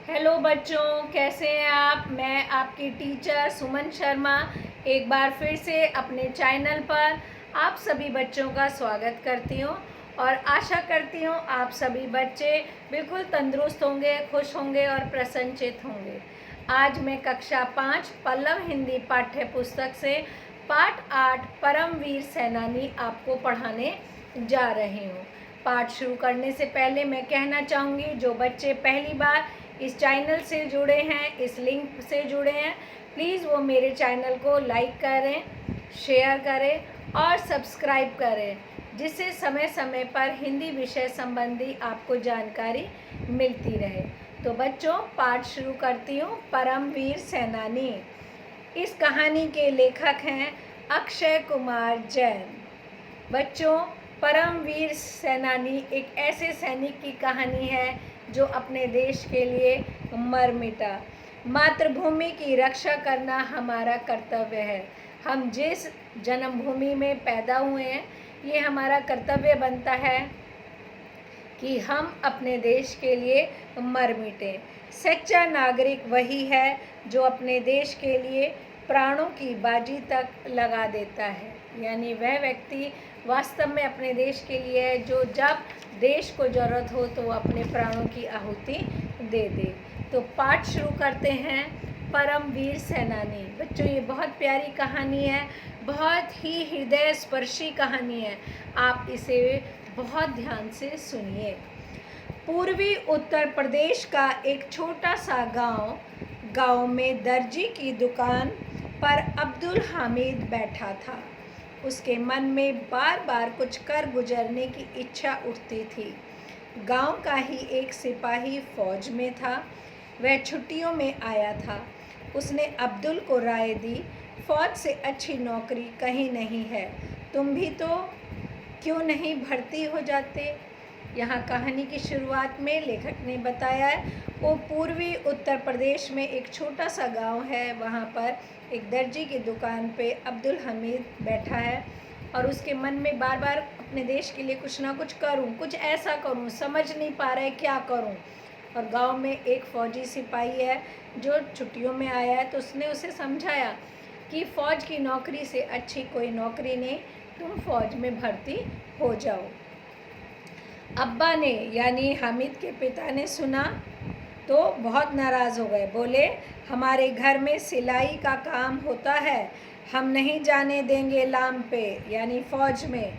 Hello बच्चों, कैसे हैं आप। मैं आपकी टीचर सुमन शर्मा एक बार फिर से अपने चैनल पर आप सभी बच्चों का स्वागत करती हूँ और आशा करती हूँ आप सभी बच्चे बिल्कुल तंदुरुस्त होंगे, खुश होंगे और प्रसन्नचित होंगे। आज मैं कक्षा 5 पल्लव हिंदी पाठ्य पुस्तक से पाठ 8 परमवीर सेनानी आपको पढ़ाने जा रही हूँ। पाठ शुरू करने से पहले मैं कहना चाहूँगी, जो बच्चे पहली बार इस चैनल से जुड़े हैं, इस लिंक से जुड़े हैं, प्लीज़ वो मेरे चैनल को लाइक करें, शेयर करें और सब्सक्राइब करें, जिससे समय समय पर हिंदी विषय संबंधी आपको जानकारी मिलती रहे। तो बच्चों, पाठ शुरू करती हूँ। परमवीर सेनानी। इस कहानी के लेखक हैं अक्षय कुमार जैन। बच्चों, परमवीर सेनानी एक ऐसे सैनिक की कहानी है जो अपने देश के लिए मर मिटा। मातृभूमि की रक्षा करना हमारा कर्तव्य है। हम जिस जन्मभूमि में पैदा हुए हैं, ये हमारा कर्तव्य बनता है कि हम अपने देश के लिए मर मिटें। सच्चा नागरिक वही है जो अपने देश के लिए प्राणों की बाजी तक लगा देता है। यानी वह व्यक्ति वास्तव में अपने देश के लिए है जो जब देश को ज़रूरत हो तो अपने प्राणों की आहुति दे दे। तो पाठ शुरू करते हैं। परमवीर सेनानी। बच्चों, ये बहुत प्यारी कहानी है, बहुत ही हृदय स्पर्शी कहानी है। आप इसे बहुत ध्यान से सुनिए। पूर्वी उत्तर प्रदेश का एक छोटा सा गांव में दर्जी की दुकान पर अब्दुल हामिद बैठा था। उसके मन में बार बार कुछ कर गुजरने की इच्छा उठती थी। गांव का ही एक सिपाही फौज में था। वह छुट्टियों में आया था। उसने अब्दुल को राय दी, फौज से अच्छी नौकरी कहीं नहीं है, तुम भी तो क्यों नहीं भर्ती हो जाते। यहाँ कहानी की शुरुआत में लेखक ने बताया है वो पूर्वी उत्तर प्रदेश में एक छोटा सा गांव है। वहाँ पर एक दर्जी की दुकान पे अब्दुल हमीद बैठा है और उसके मन में बार बार अपने देश के लिए कुछ ना कुछ करूँ, कुछ ऐसा करूँ, समझ नहीं पा रहा है क्या करूँ। और गांव में एक फ़ौजी सिपाही है जो छुट्टियों में आया है। तो उसने उसे समझाया कि फ़ौज की नौकरी से अच्छी कोई नौकरी नहीं, तुम फ़ौज में भर्ती हो जाओ। अब्बा ने यानी हामिद के पिता ने सुना तो बहुत नाराज़ हो गए। बोले, हमारे घर में सिलाई का काम होता है, हम नहीं जाने देंगे लाम पे यानी फ़ौज में।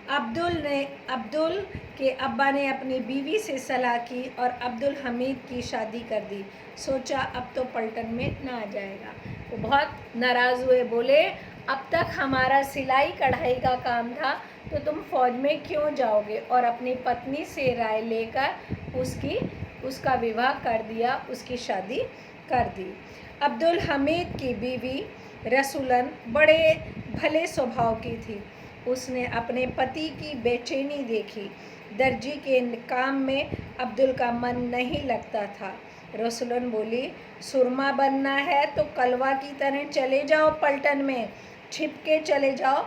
अब्दुल के अब्बा ने अपनी बीवी से सलाह की और अब्दुल हमीद की शादी कर दी। सोचा अब तो पलटन में ना आ जाएगा। वो बहुत नाराज़ हुए। बोले, अब तक हमारा सिलाई कढ़ाई का काम था, तो तुम फ़ौज में क्यों जाओगे। और अपनी पत्नी से राय लेकर उसका विवाह कर दिया, उसकी शादी कर दी। अब्दुल हमीद की बीवी रसूलन बड़े भले स्वभाव की थी। उसने अपने पति की बेचैनी देखी। दर्जी के काम में अब्दुल का मन नहीं लगता था। रसूलन बोली, सुरमा बनना है तो कलवा की तरह चले जाओ, पलटन में छिप के चले जाओ,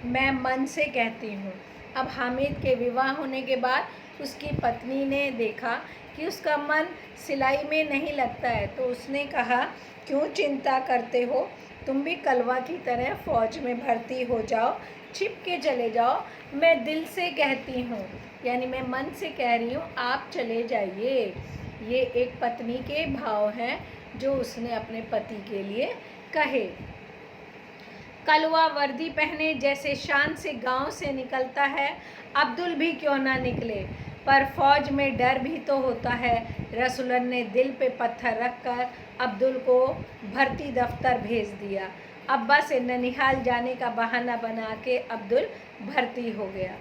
मैं मन से कहती हूँ। अब हामिद के विवाह होने के बाद उसकी पत्नी ने देखा कि उसका मन सिलाई में नहीं लगता है, तो उसने कहा, क्यों चिंता करते हो, तुम भी कलवा की तरह फ़ौज में भर्ती हो जाओ, छिप के चले जाओ, मैं दिल से कहती हूँ, यानी मैं मन से कह रही हूँ, आप चले जाइए। ये एक पत्नी के भाव हैं जो उसने अपने पति के लिए कहे। कलवा वर्दी पहने जैसे शान से गांव से निकलता है, अब्दुल भी क्यों ना निकले, पर फौज में डर भी तो होता है। रसूलन ने दिल पे पत्थर रखकर अब्दुल को भर्ती दफ्तर भेज दिया। अब्बा से ननिहाल जाने का बहाना बना के अब्दुल भर्ती हो गया।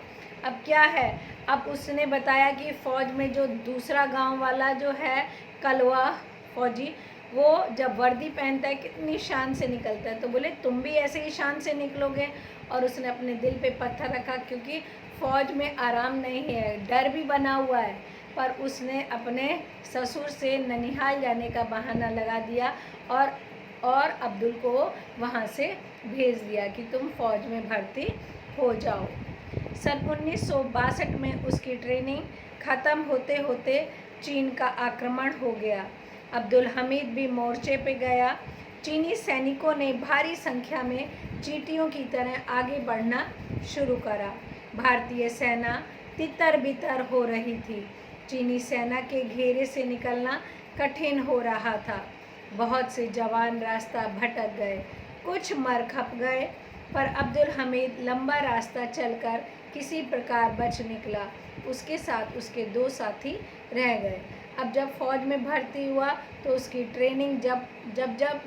अब क्या है, अब उसने बताया कि फ़ौज में जो दूसरा गांव वाला जो है कलवा फौजी, वो जब वर्दी पहनता है कितनी शान से निकलता है। तो बोले, तुम भी ऐसे ही शान से निकलोगे। और उसने अपने दिल पे पत्थर रखा, क्योंकि फ़ौज में आराम नहीं है, डर भी बना हुआ है। पर उसने अपने ससुर से ननिहाल जाने का बहाना लगा दिया और अब्दुल को वहाँ से भेज दिया कि तुम फ़ौज में भर्ती हो जाओ। सन 1962 में उसकी ट्रेनिंग ख़त्म होते होते चीन का आक्रमण हो गया। अब्दुल हमीद भी मोर्चे पे गया। चीनी सैनिकों ने भारी संख्या में चींटियों की तरह आगे बढ़ना शुरू करा। भारतीय सेना तितर-बितर हो रही थी। चीनी सेना के घेरे से निकलना कठिन हो रहा था। बहुत से जवान रास्ता भटक गए, कुछ मर खप गए, पर अब्दुल हमीद लंबा रास्ता चलकर किसी प्रकार बच निकला। उसके साथ उसके 2 साथी रह गए। अब जब फौज में भर्ती हुआ तो उसकी ट्रेनिंग जब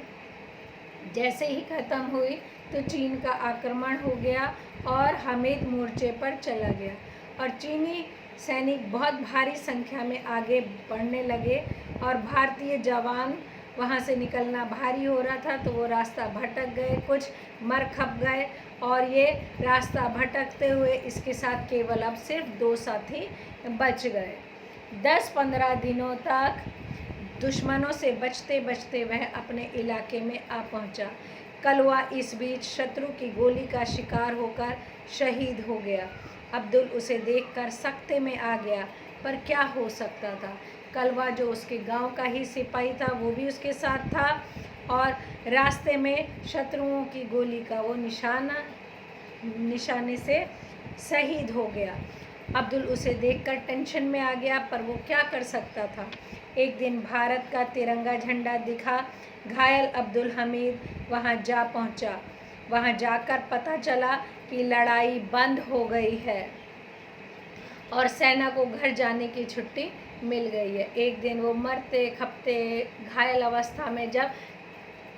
जैसे ही ख़त्म हुई तो चीन का आक्रमण हो गया और हमीद मोर्चे पर चला गया और चीनी सैनिक बहुत भारी संख्या में आगे बढ़ने लगे और भारतीय जवान वहाँ से निकलना भारी हो रहा था तो वो रास्ता भटक गए, कुछ मर खप गए और ये रास्ता भटकते हुए इसके साथ केवल अब सिर्फ 2 साथी बच गए। 10-15 दिनों तक दुश्मनों से बचते बचते वह अपने इलाके में आ पहुंचा। कलवा इस बीच शत्रु की गोली का शिकार होकर शहीद हो गया। अब्दुल उसे देखकर सख्ते में आ गया, पर क्या हो सकता था। कलवा जो उसके गांव का ही सिपाही था वो भी उसके साथ था और रास्ते में शत्रुओं की गोली का वो निशाने से शहीद हो गया। अब्दुल उसे देखकर टेंशन में आ गया, पर वो क्या कर सकता था। एक दिन भारत का तिरंगा झंडा दिखा। घायल अब्दुल हमीद वहां जा पहुंचा। वहां जाकर पता चला कि लड़ाई बंद हो गई है और सेना को घर जाने की छुट्टी मिल गई है। एक दिन वो मरते खपते घायल अवस्था में जब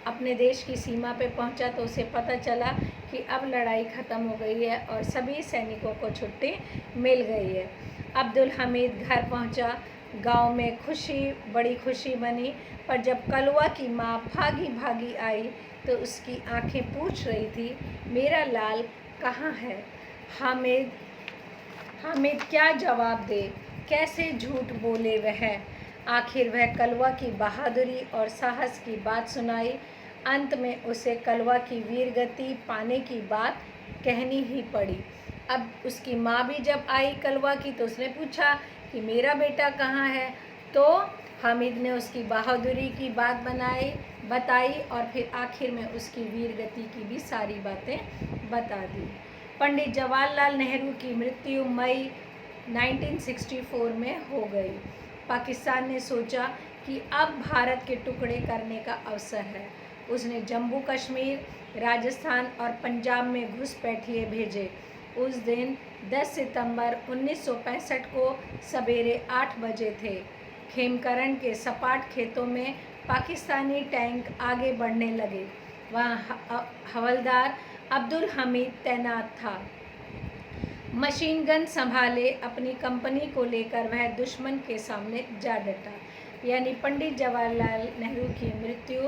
अपने देश की सीमा पे पहुंचा तो उसे पता चला कि अब लड़ाई ख़त्म हो गई है और सभी सैनिकों को छुट्टी मिल गई है। अब्दुल हमीद घर पहुंचा। गांव में बड़ी खुशी बनी, पर जब कलवा की माँ भागी भागी आई तो उसकी आंखें पूछ रही थी, मेरा लाल कहाँ है। हामिद क्या जवाब दे, कैसे झूठ बोले वह। आखिर वह कलवा की बहादुरी और साहस की बात सुनाई। अंत में उसे कलवा की वीरगति पाने की बात कहनी ही पड़ी। अब उसकी माँ भी जब आई कलवा की तो उसने पूछा कि मेरा बेटा कहाँ है, तो हामिद ने उसकी बहादुरी की बात बताई और फिर आखिर में उसकी वीरगति की भी सारी बातें बता दी। पंडित जवाहरलाल नेहरू की मृत्यु मई 1964 में हो गई। पाकिस्तान ने सोचा कि अब भारत के टुकड़े करने का अवसर है। उसने जम्मू कश्मीर, राजस्थान और पंजाब में घुसपैठिए भेजे। उस दिन 10 सितंबर 1965 को सवेरे 8 बजे थे। खेमकरण के सपाट खेतों में पाकिस्तानी टैंक आगे बढ़ने लगे। वहाँ हवलदार अब्दुल हमीद तैनात था। मशीन गन संभाले अपनी कंपनी को लेकर वह दुश्मन के सामने जा डटा। यानी पंडित जवाहरलाल नेहरू की मृत्यु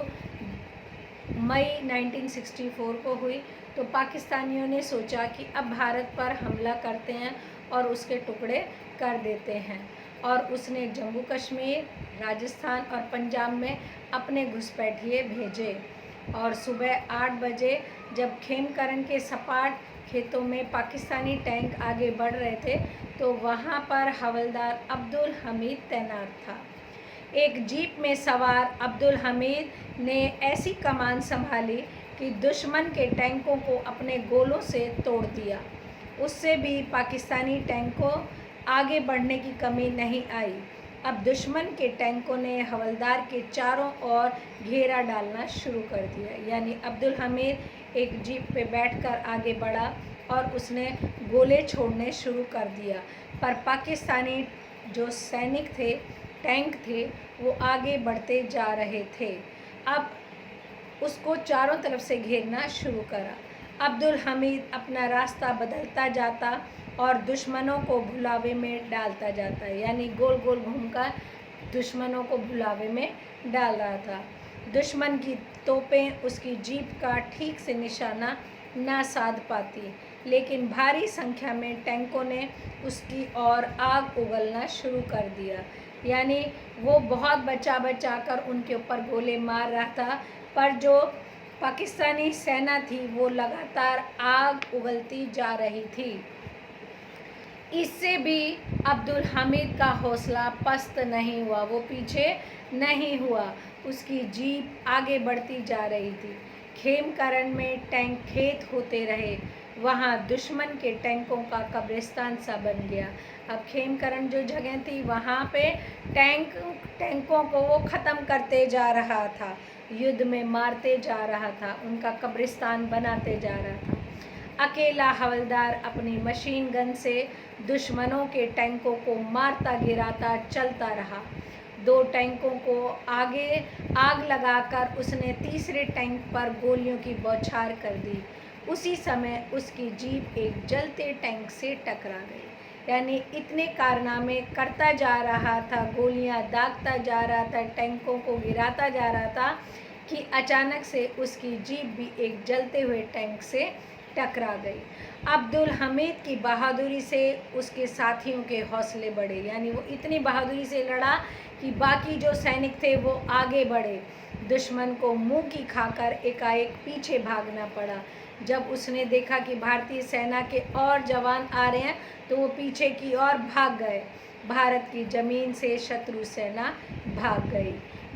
मई 1964 को हुई तो पाकिस्तानियों ने सोचा कि अब भारत पर हमला करते हैं और उसके टुकड़े कर देते हैं, और उसने जम्मू कश्मीर, राजस्थान और पंजाब में अपने घुसपैठिए भेजे। और सुबह 8 बजे जब खेमकरण के सपाट खेतों में पाकिस्तानी टैंक आगे बढ़ रहे थे तो वहाँ पर हवलदार अब्दुल हमीद तैनात था। एक जीप में सवार अब्दुल हमीद ने ऐसी कमान संभाली कि दुश्मन के टैंकों को अपने गोलों से तोड़ दिया। उससे भी पाकिस्तानी टैंकों आगे बढ़ने की कमी नहीं आई। अब दुश्मन के टैंकों ने हवलदार के चारों ओर घेरा डालना शुरू कर दिया। यानी अब्दुल हमीद एक जीप पे बैठकर आगे बढ़ा और उसने गोले छोड़ने शुरू कर दिया, पर पाकिस्तानी जो सैनिक थे, टैंक थे, वो आगे बढ़ते जा रहे थे। अब उसको चारों तरफ से घेरना शुरू करा। अब्दुल हमीद अपना रास्ता बदलता जाता और दुश्मनों को भुलावे में डालता जाता, यानी गोल गोल घूमकर दुश्मनों को भुलावे में डाल रहा था। दुश्मन की तोपें उसकी जीप का ठीक से निशाना ना साध पाती, लेकिन भारी संख्या में टैंकों ने उसकी ओर आग उगलना शुरू कर दिया। यानी वो बहुत बचा कर उनके ऊपर गोले मार रहा था, पर जो पाकिस्तानी सेना थी वो लगातार आग उगलती जा रही थी। इससे भी अब्दुल हमीद का हौसला पस्त नहीं हुआ, वो पीछे नहीं हुआ। उसकी जीप आगे बढ़ती जा रही थी। खेमकरण में टैंक खेत होते रहे, वहाँ दुश्मन के टैंकों का कब्रिस्तान सा बन गया। अब खेमकरण जो जगह थी वहाँ पे टैंकों को वो ख़त्म करते जा रहा था, युद्ध में मारते जा रहा था, उनका कब्रिस्तान बनाते जा रहा था। अकेला हवलदार अपनी मशीन गन से दुश्मनों के टैंकों को मारता गिराता चलता रहा। 2 टैंकों को आग लगाकर उसने तीसरे टैंक पर गोलियों की बौछार कर दी। उसी समय उसकी जीप एक जलते टैंक से टकरा गई। यानी इतने कारनामे करता जा रहा था, गोलियां दागता जा रहा था, टैंकों को गिराता जा रहा था कि अचानक से उसकी जीप भी एक जलते हुए टैंक से टकरा गई। अब्दुल हमीद की बहादुरी से उसके साथियों के हौसले बढ़े, यानी वो इतनी बहादुरी से लड़ा कि बाकी जो सैनिक थे वो आगे बढ़े। दुश्मन को मुंह की खाकर एकाएक पीछे भागना पड़ा। जब उसने देखा कि भारतीय सेना के और जवान आ रहे हैं तो वो पीछे की ओर भाग गए। भारत की जमीन से शत्रु सेना भाग गई।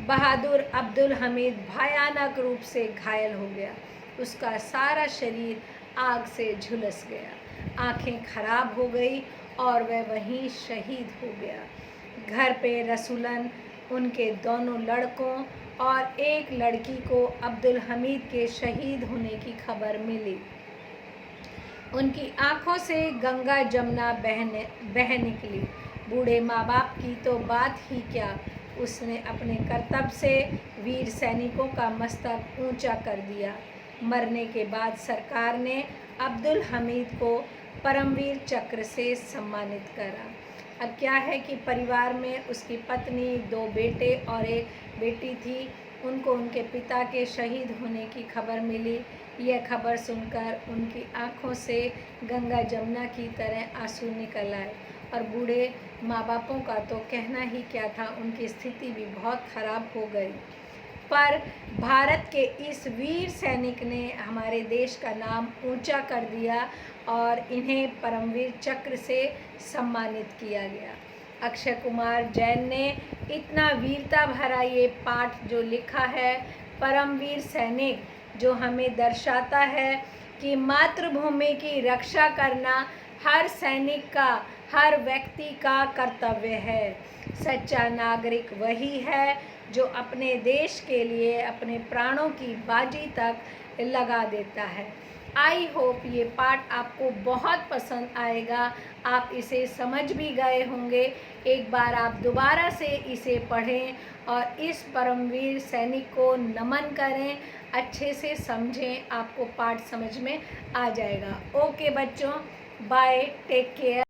बहादुर अब्दुल हमीद भयानक रूप से घायल हो गया। उसका सारा शरीर आग से झुलस गया, आंखें खराब हो गई और वह वहीं शहीद हो गया। घर पे रसूलन, उनके दोनों लड़कों और एक लड़की को अब्दुल हमीद के शहीद होने की खबर मिली। उनकी आंखों से गंगा जमुना बह निकली। बूढ़े माँ बाप की तो बात ही क्या, उसने अपने कर्तव्य से वीर सैनिकों का मस्तक ऊंचा कर दिया। मरने के बाद सरकार ने अब्दुल हमीद को परमवीर चक्र से सम्मानित करा। अब क्या है कि परिवार में उसकी पत्नी, 2 बेटे और एक बेटी थी। उनको उनके पिता के शहीद होने की खबर मिली। यह खबर सुनकर उनकी आंखों से गंगा जमुना की तरह आंसू निकल आए। और बूढ़े माँ बापों का तो कहना ही क्या था, उनकी स्थिति भी बहुत खराब हो गई। पर भारत के इस वीर सैनिक ने हमारे देश का नाम ऊंचा कर दिया और इन्हें परमवीर चक्र से सम्मानित किया गया। अक्षय कुमार जैन ने इतना वीरता भरा ये पाठ जो लिखा है, परमवीर सैनिक, जो हमें दर्शाता है कि मातृभूमि की रक्षा करना हर सैनिक का, हर व्यक्ति का कर्तव्य है। सच्चा नागरिक वही है जो अपने देश के लिए अपने प्राणों की बाजी तक लगा देता है। आई होप ये पाठ आपको बहुत पसंद आएगा, आप इसे समझ भी गए होंगे। एक बार आप दोबारा से इसे पढ़ें और इस परमवीर सैनिक को नमन करें, अच्छे से समझें, आपको पाठ समझ में आ जाएगा। ओके बच्चों, बाय, टेक केयर।